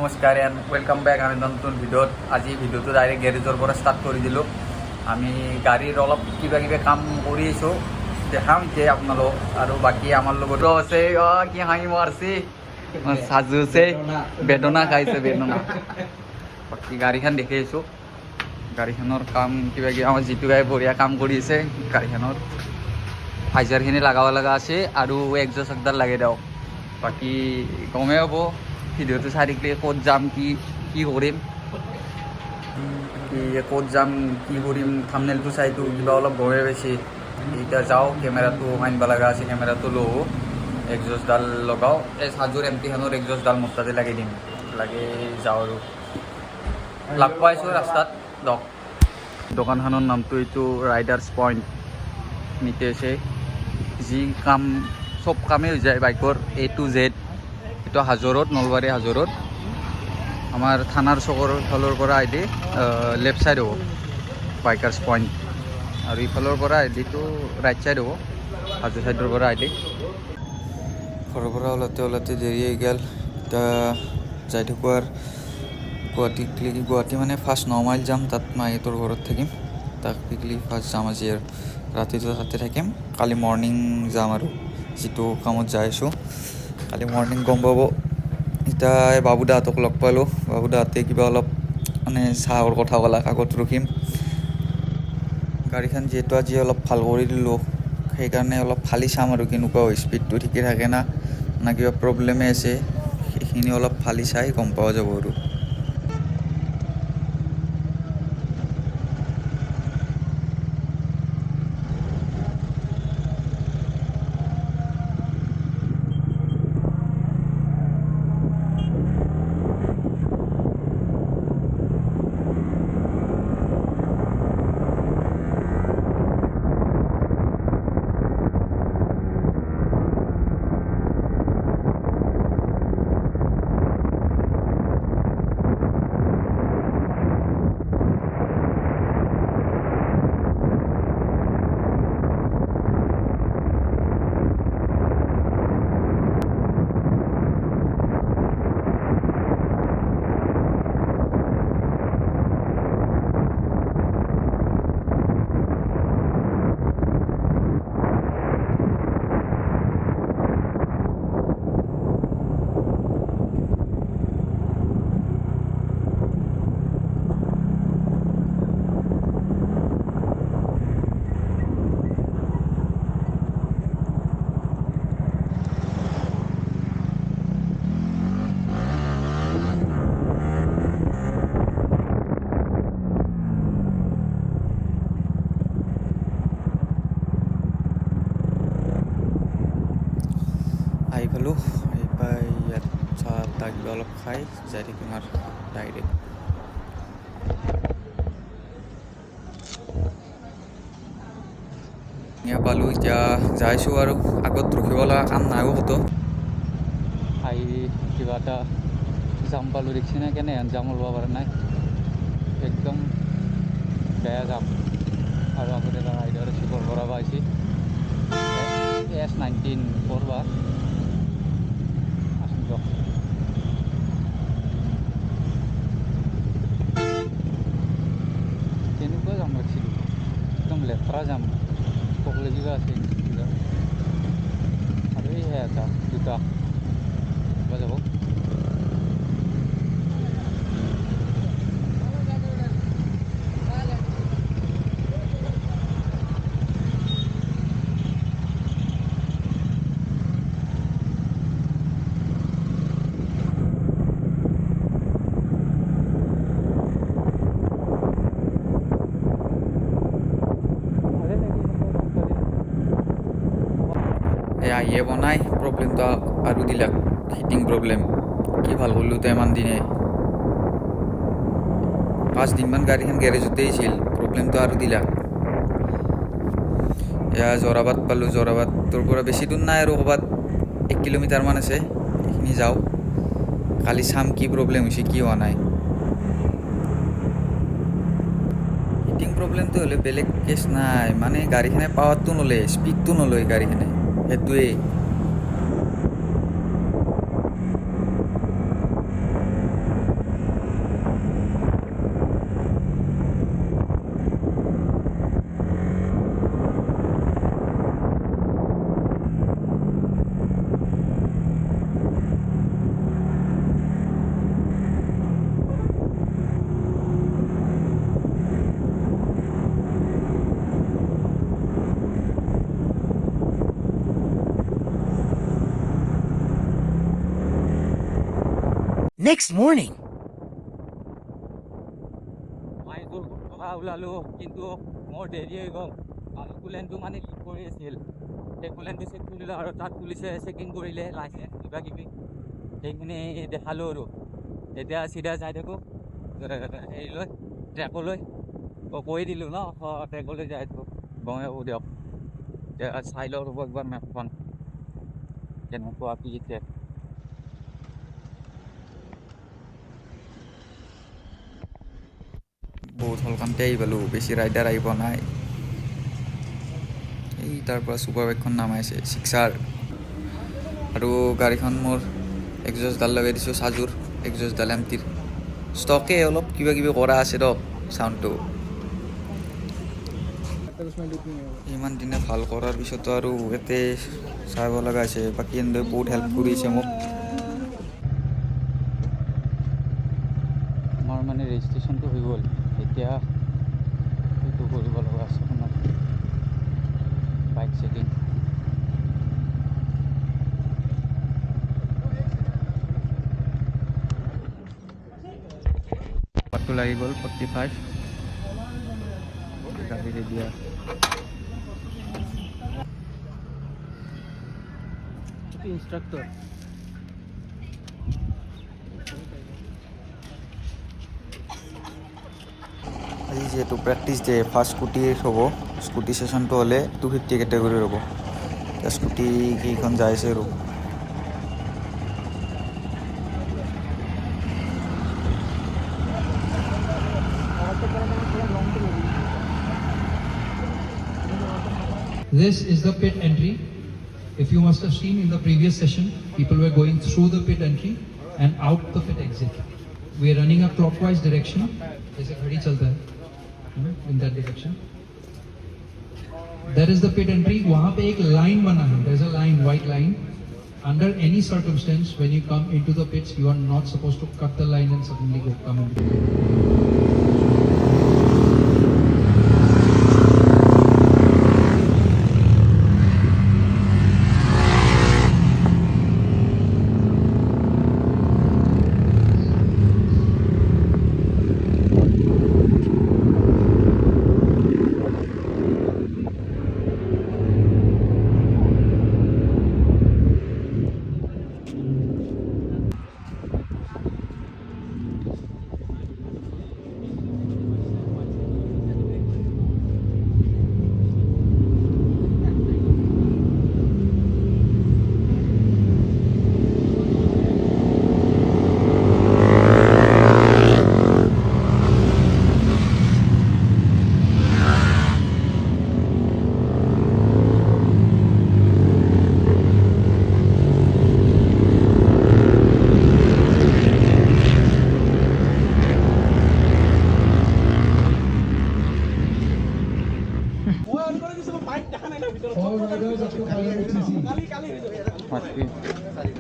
নমস্কাৰ and welcome back আমি নতুন ভিডিঅ'ত। আজি ভিডিঅ'টো ডাইৰেক্ট গেৰেজৰ পৰা ষ্টাৰ্ট কৰি দিলোঁ। আমি গাড়ীৰ অলপ কিবা কাম কৰি আছোঁ, দেখাম এতিয়া আপোনালোক। আৰু বাকী আমাৰ লগতো আছে কি হাঁহি মাৰছে সাজুছে, বেদনা খাইছে বেদনা। বাকী গাড়ীখন দেখি আছোঁ, গাড়ীখনৰ কাম কিবা আমাৰ যিটো গাড়ী বঢ়িয়া কাম কৰি আছে। গাড়ীখনত ফাইজাৰখিনি লগাব লগা আছে আৰু এক্সজষ্ট একডাল লাগে দিয়ক। বাকী গমেই হ'ব ভিডিঅ'টো চাই থাকিলে ক'ত যাম, কি কৰিম, ক'ত যাম কি কৰিম থাম্বনেইলটো চাইতো কিবা অলপ গমেই পাইছে। এতিয়া যাওঁ, কেমেৰাটো আনিব লগা আছে, কেমেৰাটো লওঁ, এক্সজষ্টডাল লগাওঁ। এই সাজুৰ এমটিখনৰ এক্সজষ্টডাল মোৰ তাতে লাগি দিম, লাগি যাওঁ আৰু লগ পাইছোঁ ৰাস্তাত। দোকানখনৰ নামটো এইটো ৰাইডাৰ্ছ পইণ্ট নিতেছে। যি কাম চব কামেই হৈ যায় বাইকৰ A to Z। এইটো হাজোৰত, নলবাৰী হাজোৰত আমাৰ থানাৰ চকৰ ফালৰ পৰা আহিলে লেফ্ট ছাইড হ'ব বাইকাৰ্ছ পইণ্ট, আৰু ইফালৰ পৰা আহিলেতো ৰাইট ছাইড হ'ব হাজো ছাইডৰ পৰা আহিলে। ঘৰৰ পৰা ওলাতে দেৰি হৈ গ'ল। এতিয়া যাই থাকোঁ আৰু গুৱাহাটী মানে ফাৰ্ষ্ট 9 মাইল যাম, তাত মাহীহঁতৰ ঘৰত থাকিম। তাক পিকলি ফাৰ্ষ্ট যাম আজি, আৰু ৰাতিটো তাতে থাকিম। কালি মৰ্ণিং যাম আৰু যিটো কামত যাই আছোঁ কালি মৰ্ণিং গম পাব। এতিয়া বাবুদাহঁতক লগ পালোঁ, বাবুদাহঁতে কিবা অলপ মানে চাহৰ কথা ক'লা, আগত ৰখিম। গাড়ীখন যিহেতু আজি অলপ ভাল কৰি দিলোঁ, সেইকাৰণে অলপ ফালি চাম আৰু কেনেকুৱা হয়, স্পীডটো ঠিকে থাকে না কিবা প্ৰব্লেমে আছে, সেইখিনি অলপ ফালি চাই গম পোৱা যাব আৰু। আহি পালোঁ, আহি পাই ইয়াত চাহ তাহ কিবা অলপ খাই যাই থাকিম আৰু ডাইৰেক্ট। এয়া পালোঁ, এতিয়া যাইছোঁ আৰু আগত ৰখিব লগা কাম নাই ক'তো। আহি কিবা এটা জাম পালোঁ, দেখছি নাই কেনেহেন জাম ওলাব পৰা নাই, একদম বেয়া জাম। আৰু আগতে এটা ৰাইডাৰ আছে পৰা পাইছে S19 কৰবা কেনেকুৱা যাম ৰাখিছিলোঁ, একদম লেতেৰা যাম, সকলো কিবা আছে আৰু এই এটা দুটা যাব। আহিয়ে বনাই প্ৰব্লেমটো আৰু দিলাক, হিটিং প্ৰব্লেম। কি ভাল কৰিলোঁ তো ইমান দিনে, 5 দিনমান গাড়ীখন গেৰেজতেই আছিল, প্ৰব্লেমটো আৰু দিলাক। এয়া যোৰাবাট পালোঁ, যোৰাবাটৰ পৰা বেছি দূৰ নাই আৰু ক'ৰবাত 1 কিলোমিটাৰমান আছে, এইখিনি যাওঁ। কালি চাম কি প্ৰব্লেম হৈছে, কি হোৱা নাই। হিটিং প্ৰব্লেমটো হ'লে বেলেগ কেছ নাই, মানে গাড়ীখনে পাৱাৰটো নলয়, স্পীডটো নলয় গাড়ীখনে, সেইটোৱেই। Next morning, মই তোৰ কথা ওলালোঁ কিন্তু মোৰ দেৰি হৈ গ'ল আৰু কুলেনটো মানে ঠিক কৰি আছিল সেই কুলেনটো চেক কৰিলোঁ আৰু তাত পুলিচে চেকিং কৰিলে লাইচেঞ্চ কিবা কিবি সেইখিনি দেখালোঁ আৰু এতিয়া চিধা যাই থাকোঁ হেৰিলৈ ট্ৰেকলৈ কৈ দিলোঁ ন ট্ৰেকলৈ যাই থাকোঁ গমে হ'ব দিয়ক এতিয়া চাই লওঁ ৰ'ব একবাৰ মেপখন কেনেকুৱা কি ট্ৰেক বহুত সলকান্তে আহি পালোঁ বেছি ৰাইডাৰ আহিব নাই এই তাৰ পৰা ছুপাৰ বাইকখন নামাইছে চিক্সাৰ আৰু গাড়ীখন মোৰ এক্সজছডাল লগাই দিছোঁ চাজুৰ এক্সজছডাল এমটিৰ ষ্টকে অলপ কিবা কিবি কৰা আছে ৰক চাউণ্ডটো ইমান দিনে ভাল কৰাৰ পিছতো আৰু ইয়াতে চাব লগা হৈছে বাকী এনেদৰে বহুত হেল্প কৰিছে মোক আমাৰ মানে ৰেজিষ্ট্ৰেশ্যনটো হৈ গ'ল এতিয়া সেইটো কৰিব লগা আছে আপোনাৰ বাইক চেকিং পাতটো লাগি গ'ল 45 গাড়ী ৰেডি instructor. আজি যিহেতু প্ৰেক্টিছ ডে ফাৰ্ষ্ট স্কুটিৰ হ'ব স্কুটি ছেশ্যনটো হ'লে 250 কেটেগৰীৰ হ'ব এতিয়া স্কুটি কেইখন যাই আছে আৰু This is the pit entry. If you must have seen in the previous session, people were going through the pit entry and out the pit exit. We are running a clockwise direction. जैसे घड़ी चलता है, in that direction. There is the pit entry. वहाँ पे एक line बना है. There is a line, white line. Under any circumstance, when you come into the pits, you are not supposed to cut the line and suddenly come into the pit.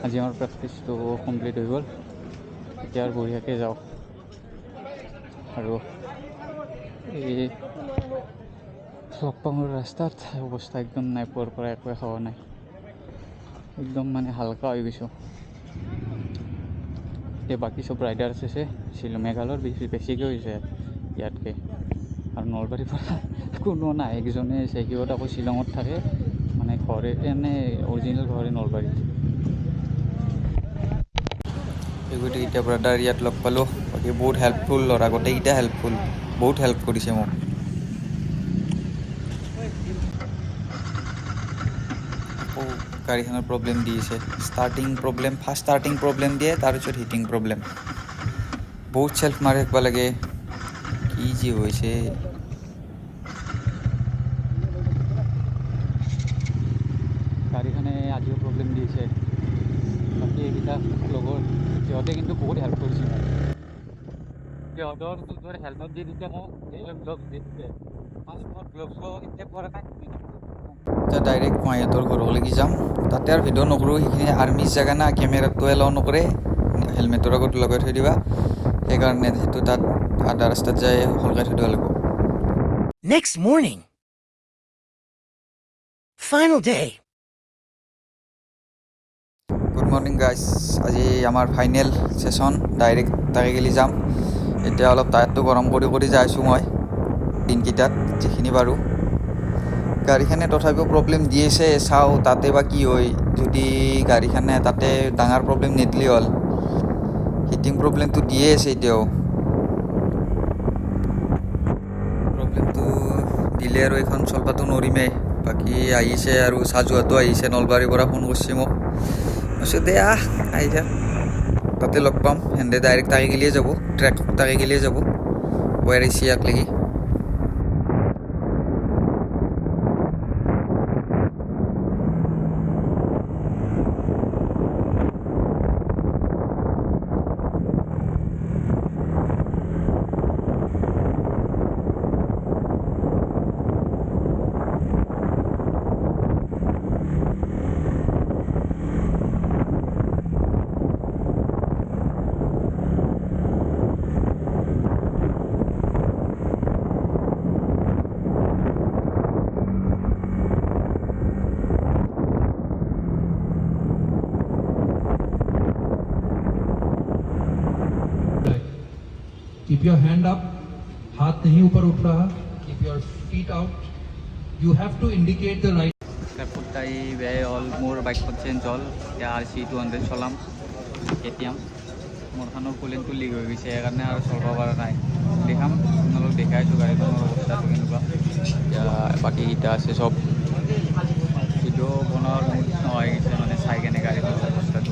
আজি আমাৰ প্ৰেক্টিছটো complete হৈ গ'ল এতিয়া আৰু বঢ়িয়াকৈ যাওঁ আৰু এই লকপাঙৰ ৰাস্তাত অৱস্থা একদম নাই পোৱাৰ পৰা একোৱে খোৱা নাই একদম মানে হালকা হৈ গৈছোঁ এতিয়া বাকী চব ৰাইডাৰ্ছ আছে মেঘালয়ৰ বেছিকৈ হৈছে ইয়াতকৈ আৰু নলবাৰীৰ পৰা কোনো নাই একজনে আছে সিহঁত আকৌ শ্বিলঙত থাকে মানে ঘৰে এনে অৰিজিনেল ঘৰে নলবাৰীত গোটেইকেইটা ব্ৰাদাৰ ইয়াত লগ পালোঁ বাকী বহুত হেল্পফুল ল'ৰা গোটেইকেইটা হেল্পফুল বহুত হেল্প কৰিছে মোক আকৌ গাড়ীখনৰ প্ৰব্লেম দি আছে ফাৰ্ষ্ট ষ্টাৰ্টিং প্ৰব্লেম দিয়ে তাৰপিছত হিটিং প্ৰব্লেম বহুত চেল্ফ মাৰি থাকিব লাগে কি যি হৈছে গাড়ীখনে আজিও প্ৰব্লেম দিছে বাকী এইকেইটা লগৰ সিহঁতে কিন্তু বহুত হেল্প কৰিছে সিহঁতৰ যোনটো হেল্পত দি দিছে মোক সেই গ্লভছ দি দিছে এতিয়া ডাইৰেক্ট মই সিহঁতৰ ঘৰলৈকে যাম তাতে আৰু ভিডিঅ' নকৰোঁ সেইখিনি আৰ্মিৰ জেগা না কেমেৰাটো এলাও নকৰে হেলমেটৰ আগত লগাই থৈ দিবা সেইকাৰণে সেইটো তাত আধা ৰাস্তাত যাই সলকাই থৈ দিব লাগিব next morning, final day. Good morning morning guys, আজি আমাৰ ফাইনেল ছেশ্যন, ডাইৰেক্ট তাকে গেলি যাম। এতিয়া অলপ টায়াৰটো গৰম কৰি কৰি যাই আছোঁ মই দিনকেইটাত যিখিনি পাৰোঁ। গাড়ীখনে তথাপিও প্ৰব্লেম দি আছে, চাওঁ তাতে বা কি হয়। যদি গাড়ীখনে তাতে ডাঙৰ প্ৰব্লেম নিদিলে হ'ল, হিটিং প্ৰব্লেমটো দিয়ে আছে এতিয়াও। প্ৰব্লেমটো দিলে আৰু এইখন চলবাটো নোৱাৰিমেই। বাকী আহিছে আৰু চাজুৱাটো আহিছে, নলবাৰীৰ পৰা ফোন কৰিছে মোক। কৈছোঁ দে আহি থাক, তাতে লগ পাম। সেনেদে ডাইৰেক্ট তাকে গেলিয়ে যাব, ট্ৰেক তাকে গেলিয়ে যাব ৱাইৰিচি ইয়াক লাগি। Keep your hand up, हाथ नहीं ऊपर उठ रहा. Keep your feet out. You have to indicate the right. ফুটাই বেয়াই হ'ল, মোৰ বাইকখন চেঞ্জ হ'ল। এতিয়া RC 200 চলাম KTM। মোৰখনৰ কুলেনটো লিক হৈ গৈছে, সেইকাৰণে আৰু চলাব পৰা নাই। দেখাম আপোনালোক, দেখাইছোঁ গাড়ীখনৰ অৱস্থাটো কেনেকুৱা। এতিয়া বাকীকেইটা আছে চব ভিডিঅ' বনোৱাৰ মুড নহয় গৈছে, মানে চাই কেনে গাড়ীখনৰ অৱস্থাটো।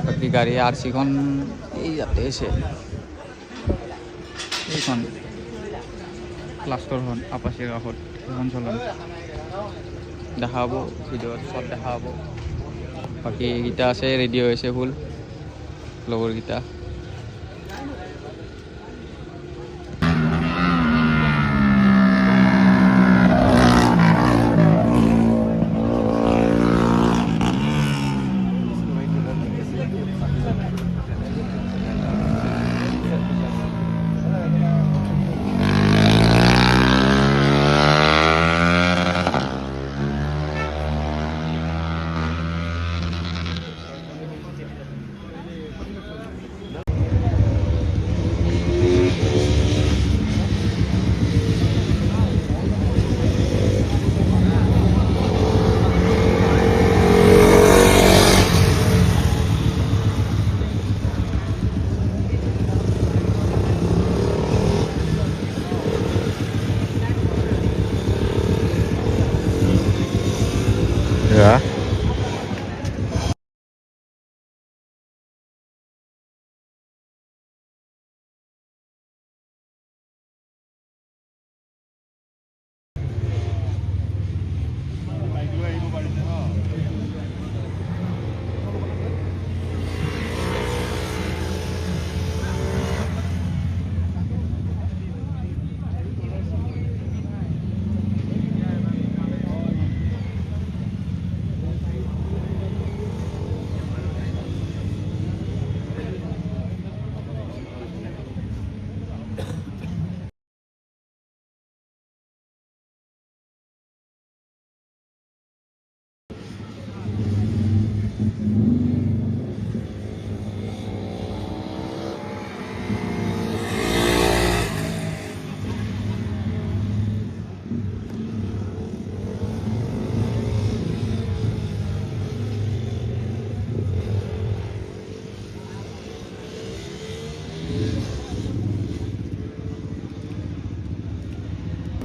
বাকী গাড়ী RC-খন এই ইয়াতে আছে, এইখন ক্লাষ্টাৰখন আপাচিৰ কাষত, সেইখন চলাম। দেখা হ'ব ভিডিঅ'ত, চব দেখা হ'ব। বাকী এইকেইটা আছে ৰেডি হৈছে ফুল, লগৰকেইটা। Ja.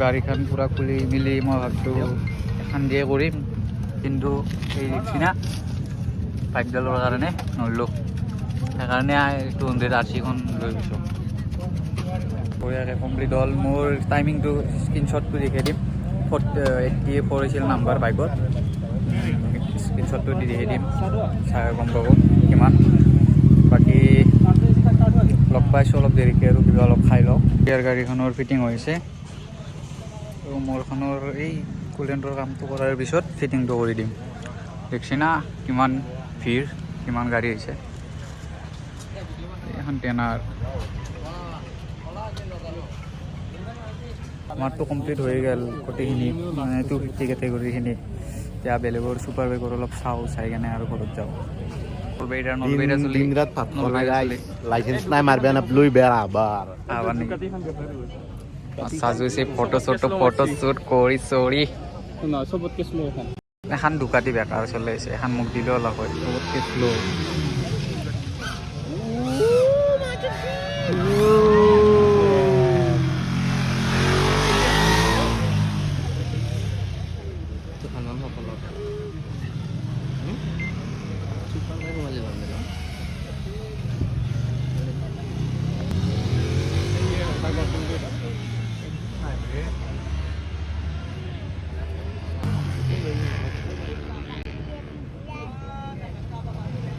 গাড়ীখন পূৰা খুলি মেলি মই ভাবছোঁ এখন দিয়ে কৰিম, কিন্তু সেই দেখছি না পাইপডালৰ কাৰণে নৰিলোঁ। সেইকাৰণে 200 RC-খন লৈ গৈছোঁ। বঢ়িয়াকৈ কমপ্লিট হ'ল। মোৰ টাইমিংটো স্ক্ৰীনশ্বটটো দেখাই দিম। 84 হৈছিল নাম্বাৰ বাইকত, স্ক্ৰীনশ্বটটো দি দেখাই দিম, চাই গম পাব কিমান। বাকী লগ পাইছোঁ অলপ দেৰিকৈ, আৰু কিবা অলপ খাই লওঁ। ইয়াৰ গাড়ীখনৰ ফিটিং হৈছে, আৰু মোৰখনৰ এই কুলেণ্টৰ কামটো কৰাৰ পিছত ফিটিংটো কৰি দিম। দেখছি না কিমান ভিৰ, কিমান গাড়ী হৈছে। এখন টেনাৰ আমাৰটো কমপ্লিট হৈ গ'ল গোটেইখিনি, মানে 250 কেটেগৰীখিনি। এতিয়া বেলেগৰ চুপাৰ বাইকৰ অলপ চাওঁ, চাই কেনে আৰু ঘৰত যাওঁ। নলবেইৰা চলি দিন ৰাত ভাত খাওয়া না গাইস লাইসেন্স নাই মাৰবে না ব্লুই বেড়া আবাৰ আবাৰ নাকি সাজুছি ফটো শ্বুট কৰি চৰি চবতকে শ্ল' এখন এখন দুকাটি বেকাৰ চলি আছে, এখন মোক দিলেও অলপ হয় চবতকে শ্ল'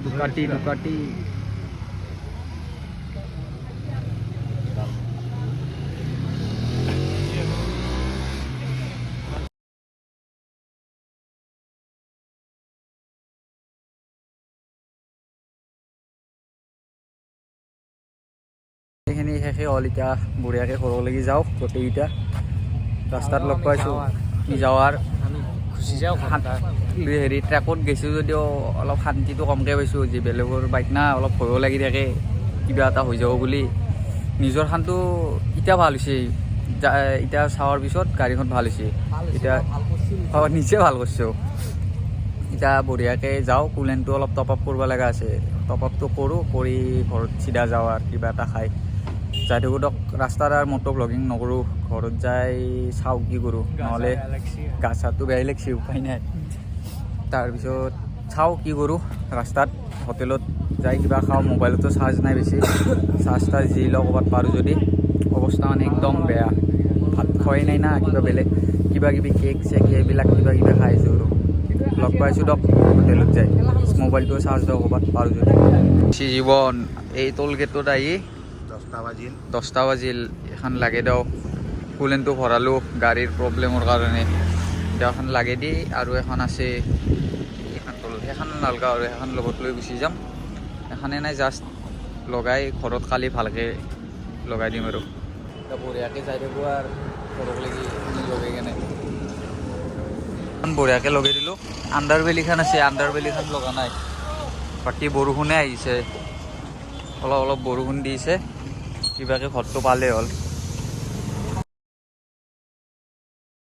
দুকাটি এইখিনি শেষে হ'ল। এতিয়া বঢ়িয়াকৈ ঘৰলৈকে যাওঁ গোটেইকেইটা। ৰাস্তাত লগ পাইছোঁ কি যাৱাৰ হেৰি ট্ৰেকত গৈছোঁ যদিও অলপ শান্তিটো কমকৈ পাইছোঁ। যি বেলেগৰ বাইক না অলপ ভয়ো লাগি থাকে কিবা এটা হৈ যাব বুলি। নিজৰ খানটো এতিয়া ভাল হৈছে, এতিয়া চাৱাৰ পিছত গাড়ীখন ভাল হৈছে। এতিয়া নিজে ভাল কৰিছোঁ। এতিয়া বঢ়িয়াকৈ যাওঁ, কুলেনটো অলপ টপ আপ কৰিব লগা আছে, টপ আপটো কৰোঁ, কৰি ঘৰত চিধা যাওঁ আৰু কিবা এটা খাই যাই থাকোঁ। দক ৰাস্তাত আৰু মটো ব্লগিং নকৰোঁ, ঘৰত যাই চাওঁ কি কৰোঁ, নহ'লে গা চাটো বেয়াই লাগছি, উপায় নাই। তাৰপিছত চাওঁ কি কৰোঁ, ৰাস্তাত হোটেলত যাই কিবা খাওঁ। মোবাইলতো চাৰ্জ নাই বেছি, চাৰ্জ তাৰ্জ দি লওঁ ক'ৰবাত পাৰোঁ যদি। অৱস্থা মানে একদম বেয়া, ভাত খোৱাই নাই না, কিবা বেলেগ কিবা কিবি কেক চেক এইবিলাক কিবা কিবি খাইছোঁ আৰু লগ পাইছোঁ দক হোটেলত যাই। মোবাইলটো চাৰ্জ দিওঁ ক'ৰবাত পাৰোঁ যদি। জীৱন এই টোল গেটত আহি 10টা বাজিল, এখন লাগে দিওঁ। কুলেনটো ভৰালোঁ গাড়ীৰ প্ৰব্লেমৰ কাৰণে, এতিয়া এখন লাগে দি আৰু এখন আছে, সেইখন নালগাওঁ আৰু সেইখন লগত লৈ গুচি যাম। এখনে নাই, জাষ্ট লগাই ঘৰত কালি ভালকৈ লগাই দিম আৰু এতিয়া বঢ়িয়াকৈ যাই থাকোঁ আৰু ঘৰলৈকে লগাই কেনে বঢ়িয়াকৈ লগাই দিলোঁ। আণ্ডাৰবেলিখন আছে, আণ্ডাৰবেলিখন লগা নাই। বাকী বৰষুণে আহিছে, অলপ অলপ বৰষুণ দিছে, কিবাকৈ ঘৰটো পালেই হ'ল।